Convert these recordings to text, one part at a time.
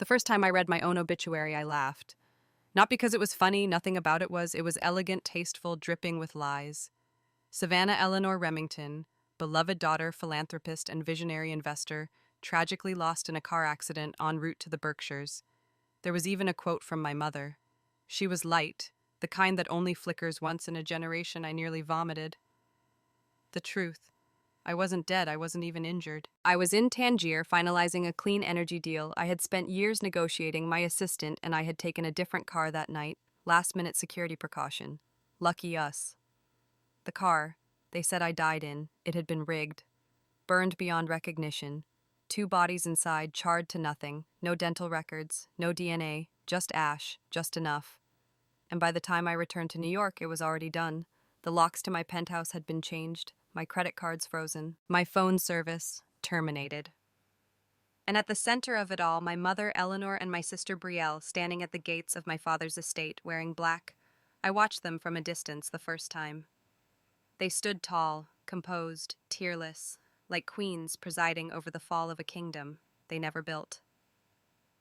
The first time I read my own obituary, I laughed. Not because it was funny, nothing about it was elegant, tasteful, dripping with lies. Savannah Eleanor Remington, beloved daughter, philanthropist, and visionary investor, tragically lost in a car accident en route to the Berkshires. There was even a quote from my mother. She was light, the kind that only flickers once in a generation. I nearly vomited. The truth. I wasn't dead, I wasn't even injured. I was in Tangier finalizing a clean energy deal. I had spent years negotiating. My assistant and I had taken a different car that night. Last-minute security precaution. Lucky us. The car, they said I died in, it had been rigged. Burned beyond recognition. 2 bodies inside, charred to nothing. No dental records, no DNA, just ash, just enough. And by the time I returned to New York, it was already done. The locks to my penthouse had been changed. My credit cards frozen. My phone service terminated. And at the center of it all, my mother Eleanor and my sister Betrayal standing at the gates of my father's estate, wearing black. I watched them from a distance the first time. They stood tall, composed, tearless, like queens presiding over the fall of a kingdom they never built.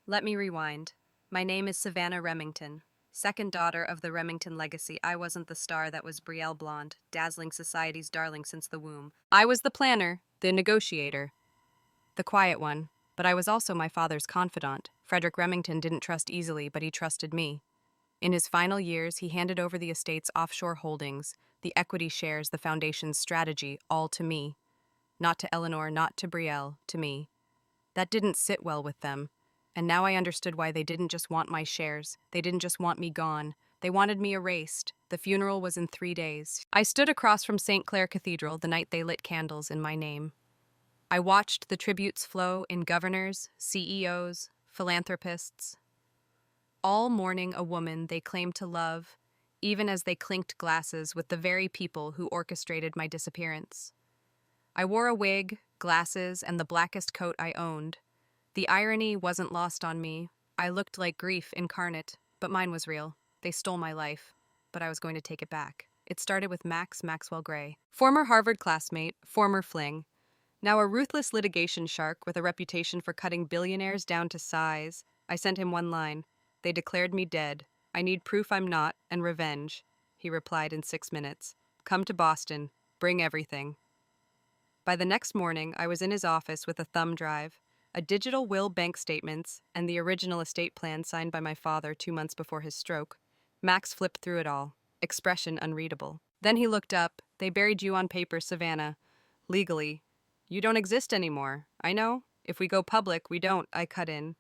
Let me rewind. My name is Savannah Remington. Second daughter of the Remington legacy. I wasn't the star that was Betrayal blonde, dazzling society's darling since the womb. I was the planner, the negotiator, the quiet one, but I was also my father's confidant. Frederick Remington didn't trust easily, but he trusted me. In his final years, he handed over the estate's offshore holdings, the equity shares, the foundation's strategy, all to me. Not to Eleanor, not to Betrayal, to me. That didn't sit well with them. And now I understood why they didn't just want my shares. They didn't just want me gone. They wanted me erased. The funeral was in 3 days. I stood across from St. Clair Cathedral the night they lit candles in my name. I watched the tributes flow in governors, CEOs, philanthropists. All mourning a woman they claimed to love, even as they clinked glasses with the very people who orchestrated my disappearance. I wore a wig, glasses, and the blackest coat I owned. The irony wasn't lost on me. I looked like grief incarnate, but mine was real. They stole my life, but I was going to take it back. It started with Max Maxwell Gray, former Harvard classmate, former fling, now a ruthless litigation shark with a reputation for cutting billionaires down to size. I sent him one line. They declared me dead. I need proof I'm not, and revenge. He replied in 6 minutes. Come to Boston. Bring everything. By the next morning, I was in his office with a thumb drive, a digital will, bank statements, and the original estate plan signed by my father 2 months before his stroke. Max flipped through it all, expression unreadable. Then he looked up. They buried you on paper, Savannah. Legally. You don't exist anymore. I know. If we go public, we don't, I cut in.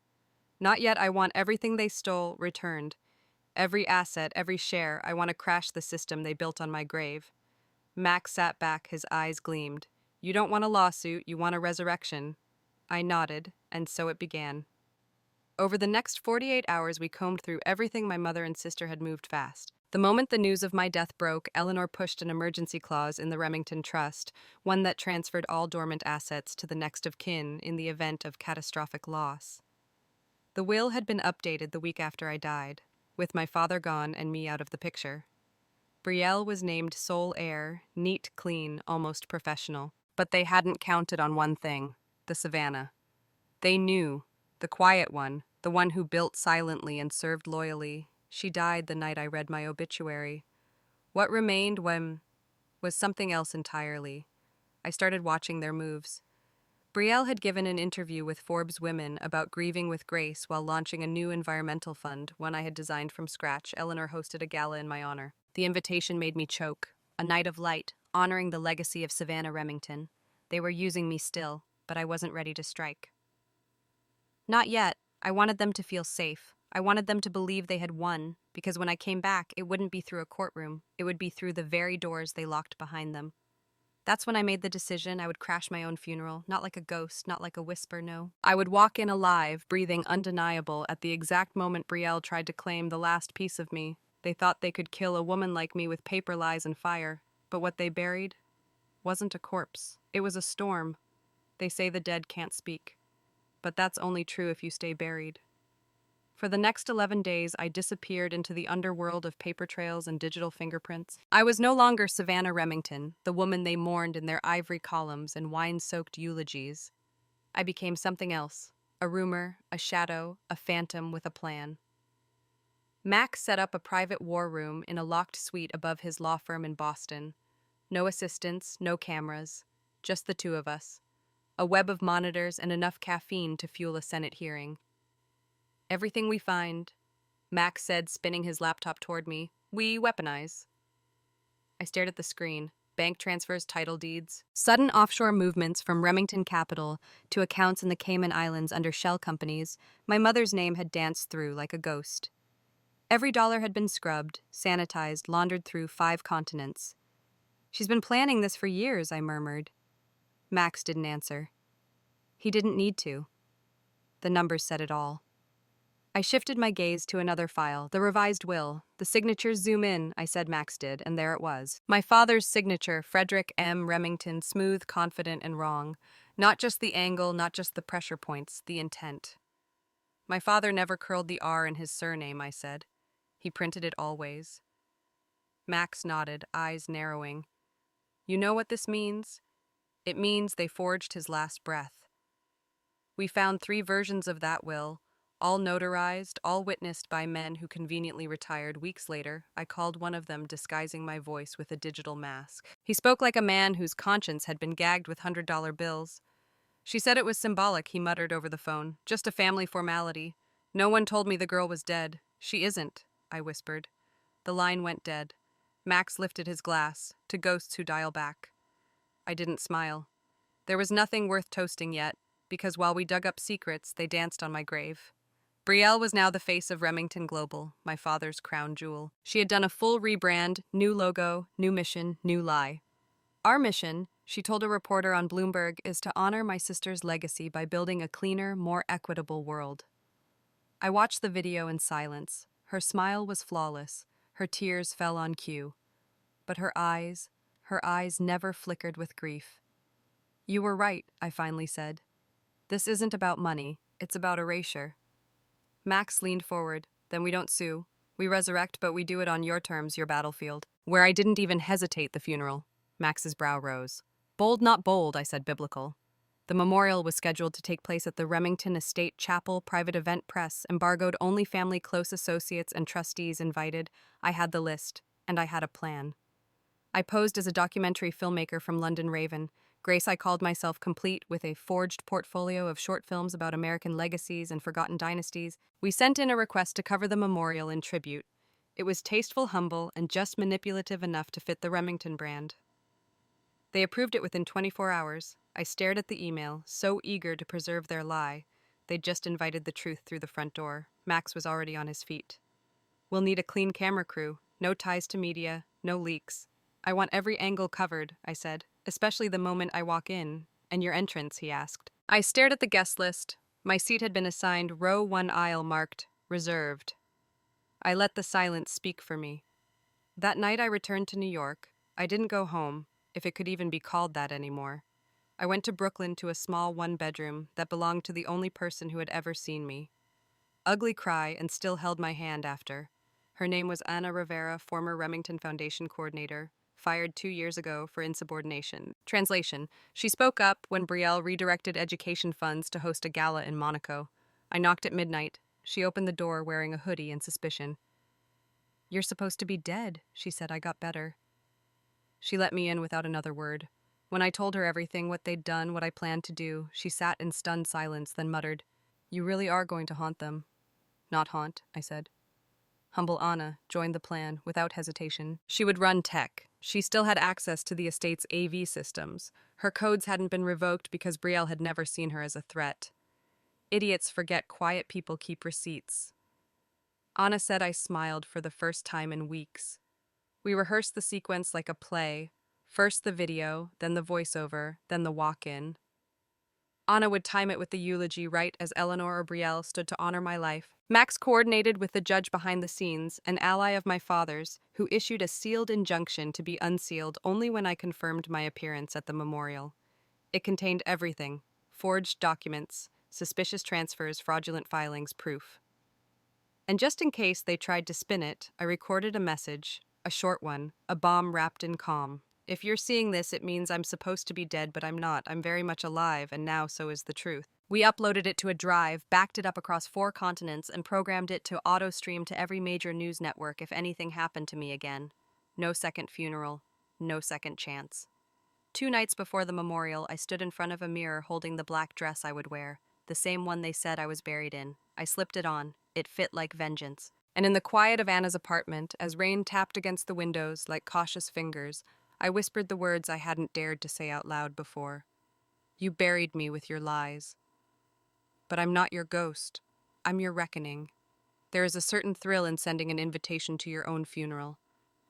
Not yet. I want everything they stole returned. Every asset, every share. I want to crash the system they built on my grave. Max sat back, his eyes gleamed. You don't want a lawsuit, you want a resurrection. I nodded, and so it began. Over the next 48 hours, we combed through everything my mother and sister had moved fast. The moment the news of my death broke, Eleanor pushed an emergency clause in the Remington Trust, one that transferred all dormant assets to the next of kin in the event of catastrophic loss. The will had been updated the week after I died, with my father gone and me out of the picture. Betrayal was named sole heir, neat, clean, almost professional. But they hadn't counted on one thing. The Savannah. They knew, the quiet one, the one who built silently and served loyally. She died the night I read my obituary. What remained was something else entirely. I started watching their moves. Betrayal had given an interview with Forbes Women about grieving with grace while launching a new environmental fund, one I had designed from scratch. Eleanor hosted a gala in my honor. The invitation made me choke. A night of light, honoring the legacy of Savannah Remington. They were using me still, but I wasn't ready to strike. Not yet. I wanted them to feel safe. I wanted them to believe they had won, because when I came back, it wouldn't be through a courtroom. It would be through the very doors they locked behind them. That's when I made the decision I would crash my own funeral, not like a ghost, not like a whisper, no. I would walk in alive, breathing undeniable, at the exact moment Betrayal tried to claim the last piece of me. They thought they could kill a woman like me with paper lies and fire, but what they buried wasn't a corpse. It was a storm. They say the dead can't speak, but that's only true if you stay buried. For the next 11 days, I disappeared into the underworld of paper trails and digital fingerprints. I was no longer Savannah Remington, the woman they mourned in their ivory columns and wine-soaked eulogies. I became something else, A rumor, a shadow, a phantom with a plan. Max set up a private war room in a locked suite above his law firm in Boston. No assistants, no cameras, just the two of us. A web of monitors and enough caffeine to fuel a Senate hearing. Everything we find, Max said, spinning his laptop toward me, we weaponize. I stared at the screen. Bank transfers, title deeds. Sudden offshore movements from Remington Capital to accounts in the Cayman Islands under shell companies, my mother's name had danced through like a ghost. Every dollar had been scrubbed, sanitized, laundered through 5 continents. She's been planning this for years, I murmured. Max didn't answer. He didn't need to. The numbers said it all. I shifted my gaze to another file, the revised will. The signatures zoom in, I said Max did, and there it was. My father's signature, Frederick M. Remington, smooth, confident, and wrong. Not just the angle, not just the pressure points, the intent. My father never curled the R in his surname, I said. He printed it always. Max nodded, eyes narrowing. You know what this means? It means they forged his last breath. We found 3 versions of that will, all notarized, all witnessed by men who conveniently retired weeks later. I called one of them, disguising my voice with a digital mask. He spoke like a man whose conscience had been gagged with $100 bills. She said it was symbolic, he muttered over the phone. Just a family formality. No one told me the girl was dead. She isn't, I whispered. The line went dead. Max lifted his glass, to ghosts who dial back. I didn't smile. There was nothing worth toasting yet, because while we dug up secrets, they danced on my grave. Betrayal was now the face of Remington Global, my father's crown jewel. She had done a full rebrand, new logo, new mission, new lie. Our mission, she told a reporter on Bloomberg, is to honor my sister's legacy by building a cleaner, more equitable world. I watched the video in silence. Her smile was flawless. Her tears fell on cue. But her eyes never flickered with grief. You were right, I finally said. This isn't about money, it's about erasure. Max leaned forward. Then we don't sue. We resurrect, but we do it on your terms, your battlefield. Where I didn't even hesitate the funeral. Max's brow rose. Bold, not bold, I said, biblical. The memorial was scheduled to take place at the Remington Estate Chapel, private event press, embargoed, only family, close associates, and trustees invited. I had the list, and I had a plan. I posed as a documentary filmmaker from London Raven. Grace, I called myself, complete with a forged portfolio of short films about American legacies and forgotten dynasties. We sent in a request to cover the memorial in tribute. It was tasteful, humble, and just manipulative enough to fit the Remington brand. They approved it within 24 hours. I stared at the email, so eager to preserve their lie. They'd just invited the truth through the front door. Max was already on his feet. We'll need a clean camera crew. No ties to media, no leaks. I want every angle covered, I said, especially the moment I walk in. And your entrance, he asked. I stared at the guest list. My seat had been assigned row 1 aisle marked reserved. I let the silence speak for me. That night I returned to New York. I didn't go home, if it could even be called that anymore. I went to Brooklyn to a small 1-bedroom that belonged to the only person who had ever seen me. Ugly cry, and still held my hand after. Her name was Anna Rivera, former Remington Foundation coordinator, fired 2 years ago for insubordination. Translation: she spoke up when Betrayal redirected education funds to host a gala in Monaco. I knocked at midnight. She opened the door wearing a hoodie in suspicion. You're supposed to be dead, she said. I got better. She let me in without another word. When I told her everything, what they'd done, what I planned to do, she sat in stunned silence, then muttered, You really are going to haunt them. Not haunt, I said. Humble Anna joined the plan without hesitation. She would run tech. She still had access to the estate's AV systems. Her codes hadn't been revoked because Betrayal had never seen her as a threat. Idiots forget quiet people keep receipts. Anna said. I smiled for the first time in weeks. We rehearsed the sequence like a play. First the video, then the voiceover, then the walk-in. Anna would time it with the eulogy right as Eleanor or Betrayal stood to honor my life. Max coordinated with the judge behind the scenes, an ally of my father's, who issued a sealed injunction to be unsealed only when I confirmed my appearance at the memorial. It contained everything: forged documents, suspicious transfers, fraudulent filings, proof. And just in case they tried to spin it, I recorded a message, a short one, a bomb wrapped in calm. If you're seeing this, it means I'm supposed to be dead, but I'm not. I'm very much alive, and now so is the truth. We uploaded it to a drive, backed it up across 4 continents, and programmed it to auto-stream to every major news network if anything happened to me again. No second funeral, no second chance. 2 nights before the memorial, I stood in front of a mirror holding the black dress I would wear, the same one they said I was buried in. I slipped it on. It fit like vengeance. And in the quiet of Anna's apartment, as rain tapped against the windows like cautious fingers, I whispered the words I hadn't dared to say out loud before. You buried me with your lies. But I'm not your ghost. I'm your reckoning. There is a certain thrill in sending an invitation to your own funeral.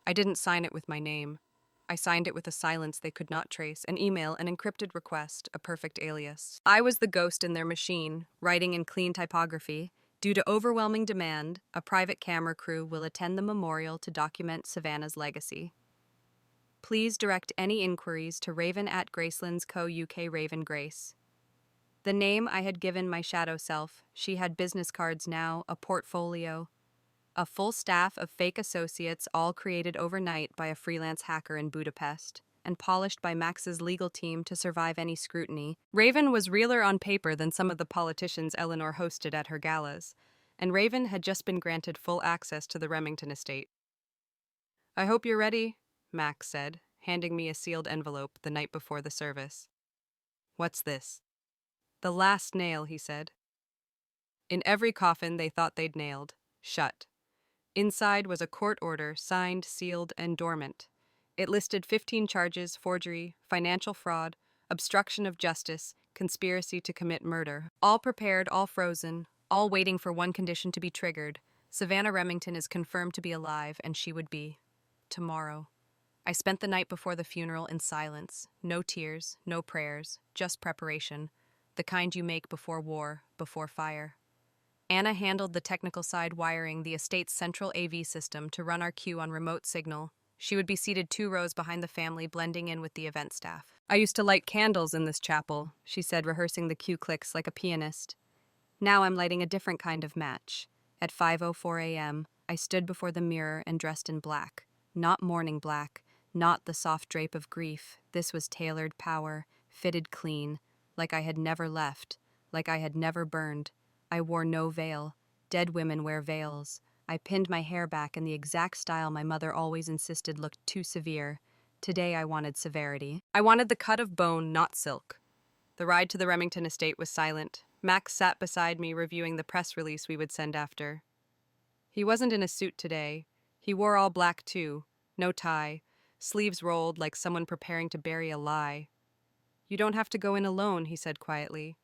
I didn't sign it with my name. I signed it with a silence they could not trace, an email, an encrypted request, a perfect alias. I was the ghost in their machine, writing in clean typography. Due to overwhelming demand, a private camera crew will attend the memorial to document Savannah's legacy. Please direct any inquiries to raven@Gracelands.co.uk Raven Grace. The name I had given my shadow self, she had business cards now, a portfolio, a full staff of fake associates all created overnight by a freelance hacker in Budapest, and polished by Max's legal team to survive any scrutiny. Raven was realer on paper than some of the politicians Eleanor hosted at her galas, and Raven had just been granted full access to the Remington estate. I hope you're ready, Max said, handing me a sealed envelope the night before the service. What's this? The last nail, he said. In every coffin they thought they'd nailed, shut. Inside was a court order, signed, sealed, and dormant. It listed 15 charges: forgery, financial fraud, obstruction of justice, conspiracy to commit murder. All prepared, all frozen, all waiting for one condition to be triggered. Savannah Remington is confirmed to be alive, and she would be. Tomorrow. I spent the night before the funeral in silence. No tears, no prayers, just preparation. The kind you make before war, before fire. Anna handled the technical side, wiring the estate's central AV system to run our queue on remote signal. She would be seated 2 rows behind the family, blending in with the event staff. I used to light candles in this chapel, she said, rehearsing the cue clicks like a pianist. Now I'm lighting a different kind of match. At 5:04 a.m., I stood before the mirror and dressed in black. Not mourning black, not the soft drape of grief. This was tailored power, fitted clean, like I had never left, like I had never burned. I wore no veil. Dead women wear veils. I pinned my hair back in the exact style my mother always insisted looked too severe. Today I wanted severity. I wanted the cut of bone, not silk. The ride to the Remington estate was silent. Max sat beside me, reviewing the press release we would send after. He wasn't in a suit today. He wore all black too. No tie. Sleeves rolled like someone preparing to bury a lie. You don't have to go in alone, he said quietly.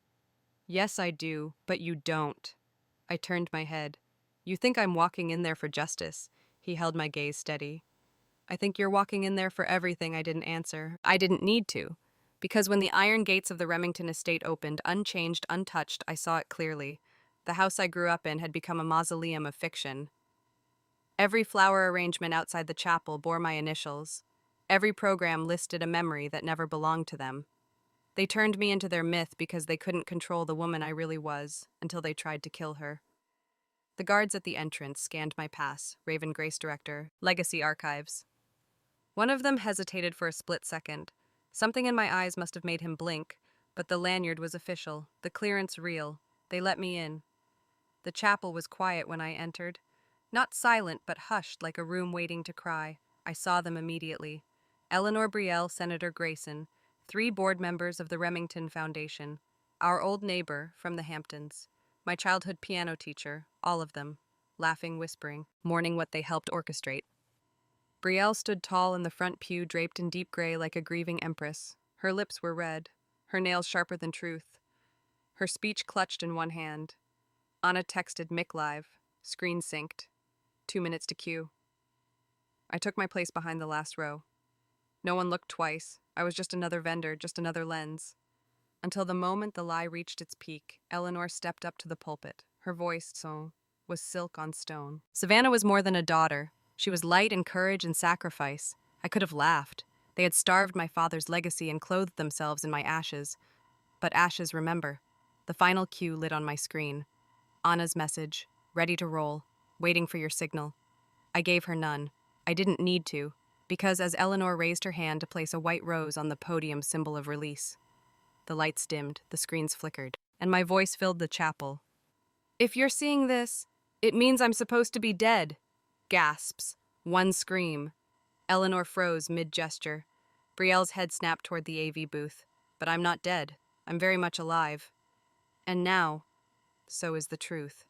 Yes, I do, but you don't. I turned my head. You think I'm walking in there for justice. He held my gaze steady. I think you're walking in there for everything. I didn't answer. I didn't need to. Because when the iron gates of the Remington estate opened, unchanged, untouched, I saw it clearly. The house I grew up in had become a mausoleum of fiction. Every flower arrangement outside the chapel bore my initials. Every program listed a memory that never belonged to them. They turned me into their myth because they couldn't control the woman I really was, until they tried to kill her. The guards at the entrance scanned my pass, Raven Grace Director, Legacy Archives. One of them hesitated for a split second. Something in my eyes must have made him blink, but the lanyard was official, the clearance real. They let me in. The chapel was quiet when I entered. Not silent, but hushed like a room waiting to cry. I saw them immediately. Eleanor Brielle, Senator Grayson, 3 board members of the Remington Foundation, our old neighbor from the Hamptons, my childhood piano teacher, all of them, laughing, whispering, mourning what they helped orchestrate. Brielle stood tall in the front pew, draped in deep gray like a grieving empress. Her lips were red, her nails sharper than truth. Her speech clutched in one hand. Anna texted Mick live, screen synced. 2 minutes to queue. I took my place behind the last row. No one looked twice. I was just another vendor, just another lens. Until the moment the lie reached its peak, Eleanor stepped up to the pulpit. Her voice, was silk on stone. Savannah was more than a daughter. She was light and courage and sacrifice. I could have laughed. They had starved my father's legacy and clothed themselves in my ashes. But ashes remember. The final cue lit on my screen. Anna's message, ready to roll, waiting for your signal. I gave her none. I didn't need to. Because as Eleanor raised her hand to place a white rose on the podium symbol of release, the lights dimmed, the screens flickered, and my voice filled the chapel. "If you're seeing this, it means I'm supposed to be dead." Gasps. One scream. Eleanor froze mid-gesture. Brielle's head snapped toward the AV booth. But I'm not dead. I'm very much alive. And now, so is the truth.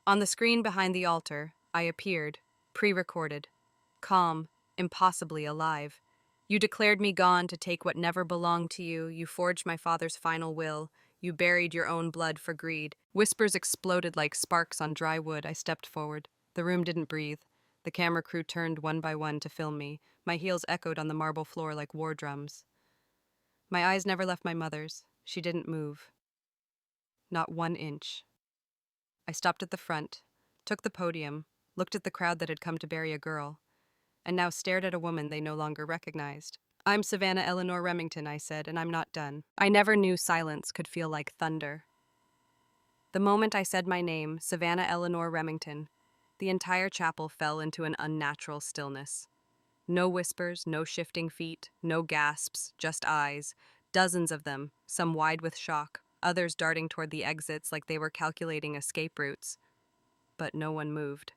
On the screen behind the altar, I appeared, pre-recorded, calm, impossibly alive. You declared me gone to take what never belonged to you. You forged my father's final will. You buried your own blood for greed. Whispers exploded like sparks on dry wood. I stepped forward. The room didn't breathe. The camera crew turned one by one to film me. My heels echoed on the marble floor like war drums. My eyes never left my mother's. She didn't move. Not 1 inch. I stopped at the front, took the podium, looked at the crowd that had come to bury a girl, and now stared at a woman they no longer recognized. "I'm Savannah Eleanor Remington," I said, "and I'm not done." I never knew silence could feel like thunder. The moment I said my name, Savannah Eleanor Remington, the entire chapel fell into an unnatural stillness. No whispers, no shifting feet, no gasps, just eyes, dozens of them, some wide with shock, others darting toward the exits like they were calculating escape routes. But no one moved.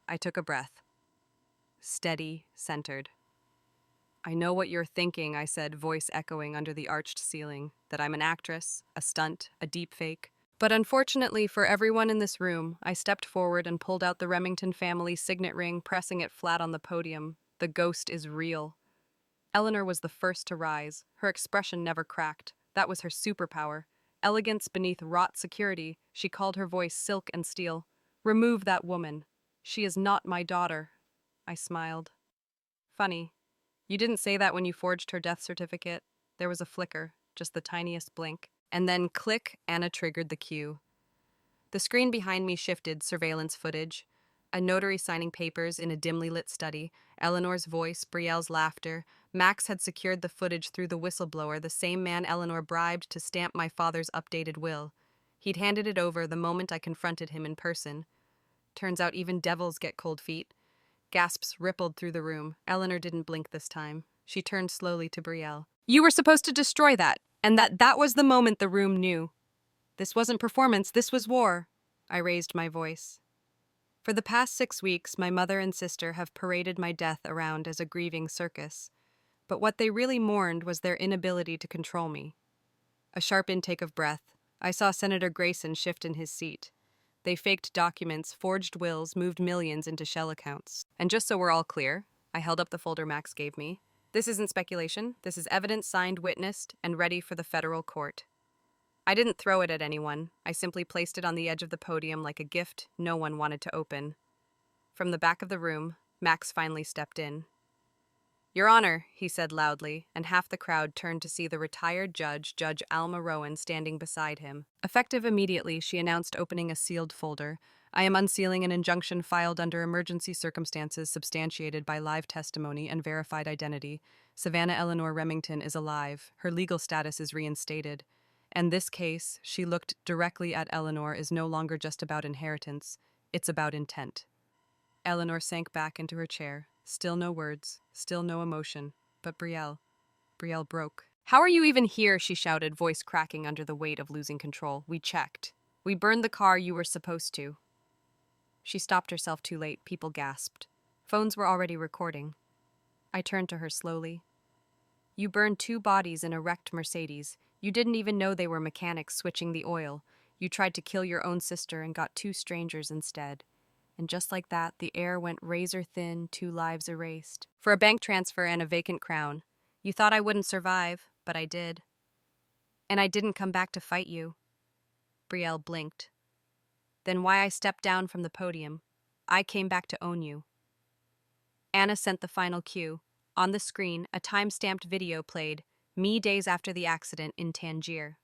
I took a breath. Steady, centered. "I know what you're thinking," I said, voice echoing under the arched ceiling, "that I'm an actress, a stunt, a deepfake. But unfortunately for everyone in this room, I stepped forward and pulled out the Remington family signet ring, pressing it flat on the podium. The ghost is real." Eleanor was the first to rise. Her expression never cracked. That was her superpower. Elegance beneath wrought security, she called her voice silk and steel. "Remove that woman. She is not my daughter." I smiled. "Funny. You didn't say that when you forged her death certificate." There was a flicker, just the tiniest blink. And then click, Anna triggered the cue. The screen behind me shifted, surveillance footage. A notary signing papers in a dimly lit study, Eleanor's voice, Brielle's laughter. Max had secured the footage through the whistleblower, the same man Eleanor bribed to stamp my father's updated will. He'd handed it over the moment I confronted him in person. Turns out even devils get cold feet. Gasps rippled through the room. Eleanor didn't blink this time. She turned slowly to Brielle. "You were supposed to destroy that, and that was the moment the room knew. This wasn't performance, this was war." I raised my voice. "For the past 6 weeks, my mother and sister have paraded my death around as a grieving circus. But what they really mourned was their inability to control me." A sharp intake of breath. I saw Senator Grayson shift in his seat. "They faked documents, forged wills, moved millions into shell accounts. And just so we're all clear," I held up the folder Max gave me, "this isn't speculation. This is evidence signed, witnessed, and ready for the federal court." I didn't throw it at anyone. I simply placed it on the edge of the podium like a gift no one wanted to open. From the back of the room, Max finally stepped in. "Your Honor," he said loudly, and half the crowd turned to see the retired judge, Judge Alma Rowan, standing beside him. Effective immediately, she announced, opening a sealed folder. "I am unsealing an injunction filed under emergency circumstances substantiated by live testimony and verified identity. Savannah Eleanor Remington is alive. Her legal status is reinstated. And this case," she looked directly at Eleanor, "is no longer just about inheritance. It's about intent." Eleanor sank back into her chair. Still no words, still no emotion. But Brielle broke. "How are you even here?" she shouted, voice cracking under the weight of losing control. "We checked. We burned the car you were supposed to." She stopped herself too late. People gasped. Phones were already recording. I turned to her slowly. "You burned 2 bodies in a wrecked Mercedes. You didn't even know they were mechanics switching the oil. You tried to kill your own sister and got 2 strangers instead. And just like that, the air went razor thin, 2 lives erased. For a bank transfer and a vacant crown. You thought I wouldn't survive, but I did. And I didn't come back to fight you." Brielle blinked. "Then why I stepped down from the podium? I came back to own you." Anna sent the final cue. On the screen, a time-stamped video played, me days after the accident in Tangier.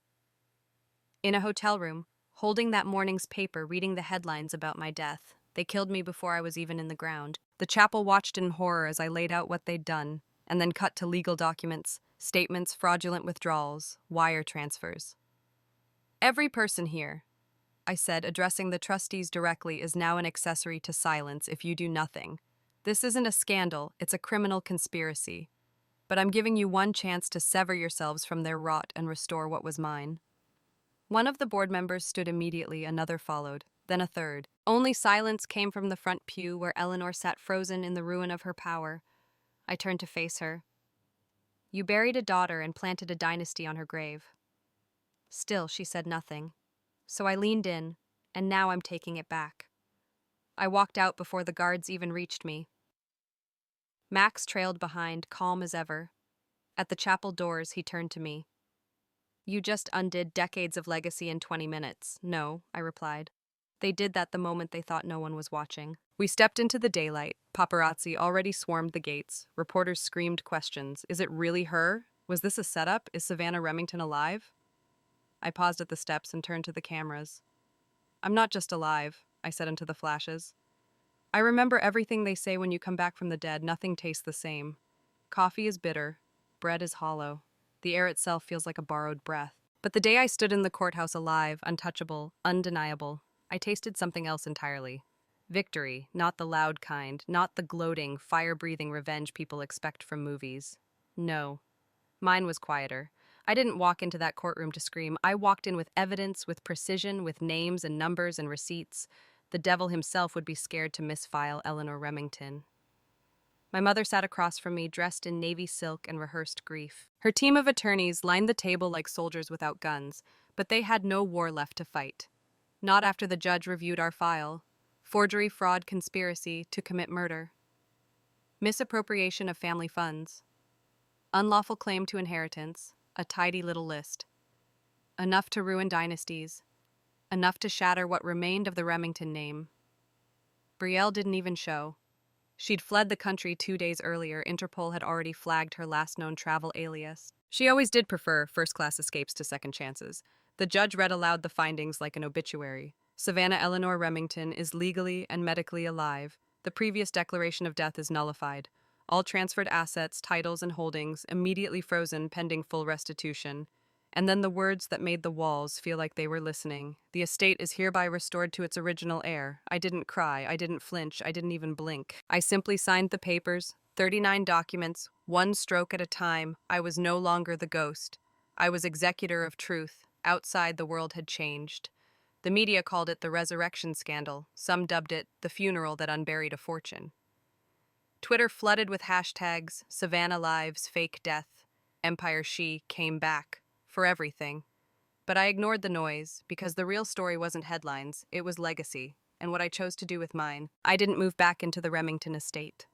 In a hotel room, holding that morning's paper, reading the headlines about my death. They killed me before I was even in the ground. The chapel watched in horror as I laid out what they'd done, and then cut to legal documents, statements, fraudulent withdrawals, wire transfers. "Every person here," I said, addressing the trustees directly, "is now an accessory to silence if you do nothing. This isn't a scandal, it's a criminal conspiracy. But I'm giving you one chance to sever yourselves from their rot and restore what was mine." One of the board members stood immediately, another followed, then a third. Only silence came from the front pew where Eleanor sat frozen in the ruin of her power. I turned to face her. "You buried a daughter and planted a dynasty on her grave." Still, she said nothing. So I leaned in, and now I'm taking it back. I walked out before the guards even reached me. Max trailed behind, calm as ever. At the chapel doors, he turned to me. "You just undid decades of legacy in 20 minutes. No," I replied. They did that the moment they thought no one was watching. We stepped into the daylight. Paparazzi already swarmed the gates. Reporters screamed questions. Is it really her? Was this a setup? Is Savannah Remington alive? I paused at the steps and turned to the cameras. "I'm not just alive," I said into the flashes. "I remember everything they say when you come back from the dead. Nothing tastes the same. Coffee is bitter. Bread is hollow. The air itself feels like a borrowed breath. But the day I stood in the courthouse alive, untouchable, undeniable, I tasted something else entirely. Victory, not the loud kind, not the gloating, fire-breathing revenge people expect from movies. No. Mine was quieter. I didn't walk into that courtroom to scream. I walked in with evidence, with precision, with names and numbers and receipts. The devil himself would be scared to misfile Eleanor Remington. My mother sat across from me, dressed in navy silk and rehearsed grief. Her team of attorneys lined the table like soldiers without guns, but they had no war left to fight. Not after the judge reviewed our file. Forgery, fraud, conspiracy to commit murder. Misappropriation of family funds. Unlawful claim to inheritance, a tidy little list. Enough to ruin dynasties. Enough to shatter what remained of the Remington name. Brielle didn't even show. She'd fled the country 2 days earlier. Interpol had already flagged her last known travel alias. She always did prefer first-class escapes to second chances. The judge read aloud the findings like an obituary. Savannah Eleanor Remington is legally and medically alive. The previous declaration of death is nullified. All transferred assets, titles, and holdings immediately frozen pending full restitution. And then the words that made the walls feel like they were listening. The estate is hereby restored to its original heir. I didn't cry, I didn't flinch, I didn't even blink. I simply signed the papers, 39 documents, one stroke at a time. I was no longer the ghost. I was executor of truth. Outside, the world had changed. The media called it the resurrection scandal. Some dubbed it the funeral that unburied a fortune. Twitter flooded with hashtags, Savannah Lives, Fake Death, Empire She Came Back. For everything. But I ignored the noise, because the real story wasn't headlines, it was legacy, and what I chose to do with mine. I didn't move back into the Remington estate.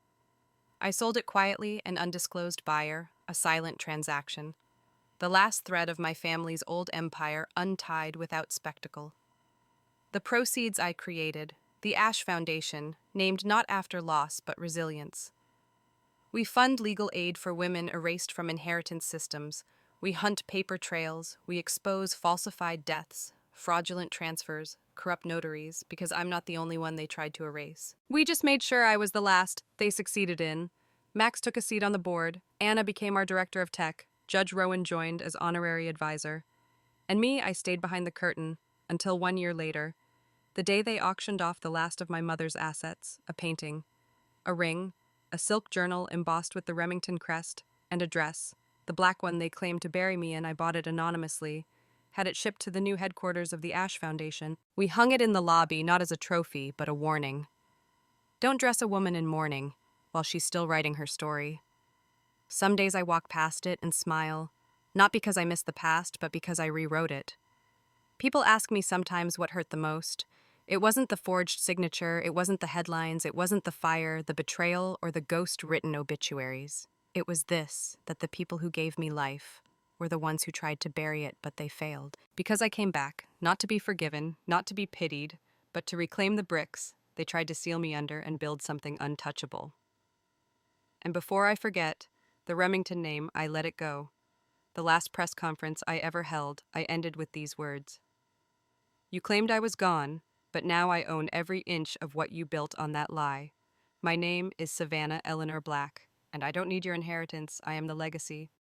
I sold it quietly, an undisclosed buyer, a silent transaction. The last thread of my family's old empire untied without spectacle. The proceeds I created, the Ash Foundation, named not after loss but resilience. We fund legal aid for women erased from inheritance systems. We hunt paper trails, we expose falsified deaths, fraudulent transfers, corrupt notaries, because I'm not the only one they tried to erase. We just made sure I was the last they succeeded in. Max took a seat on the board, Anna became our director of tech, Judge Rowan joined as honorary advisor. And me, I stayed behind the curtain, until 1 year later, the day they auctioned off the last of my mother's assets, a painting, a ring, a silk journal embossed with the Remington crest, and a dress. The black one they claimed to bury me in, I bought it anonymously, had it shipped to the new headquarters of the Ash Foundation. We hung it in the lobby, not as a trophy, but a warning. Don't dress a woman in mourning while she's still writing her story. Some days I walk past it and smile, not because I miss the past, but because I rewrote it. People ask me sometimes what hurt the most. It wasn't the forged signature, it wasn't the headlines, it wasn't the fire, the betrayal, or the ghost-written obituaries. It was this, that the people who gave me life were the ones who tried to bury it, but they failed. Because I came back, not to be forgiven, not to be pitied, but to reclaim the bricks, they tried to seal me under and build something untouchable. And before I forget, the Remington name, I let it go. The last press conference I ever held, I ended with these words. You claimed I was gone, but now I own every inch of what you built on that lie. My name is Savannah Eleanor Black. And I don't need your inheritance, I am the legacy.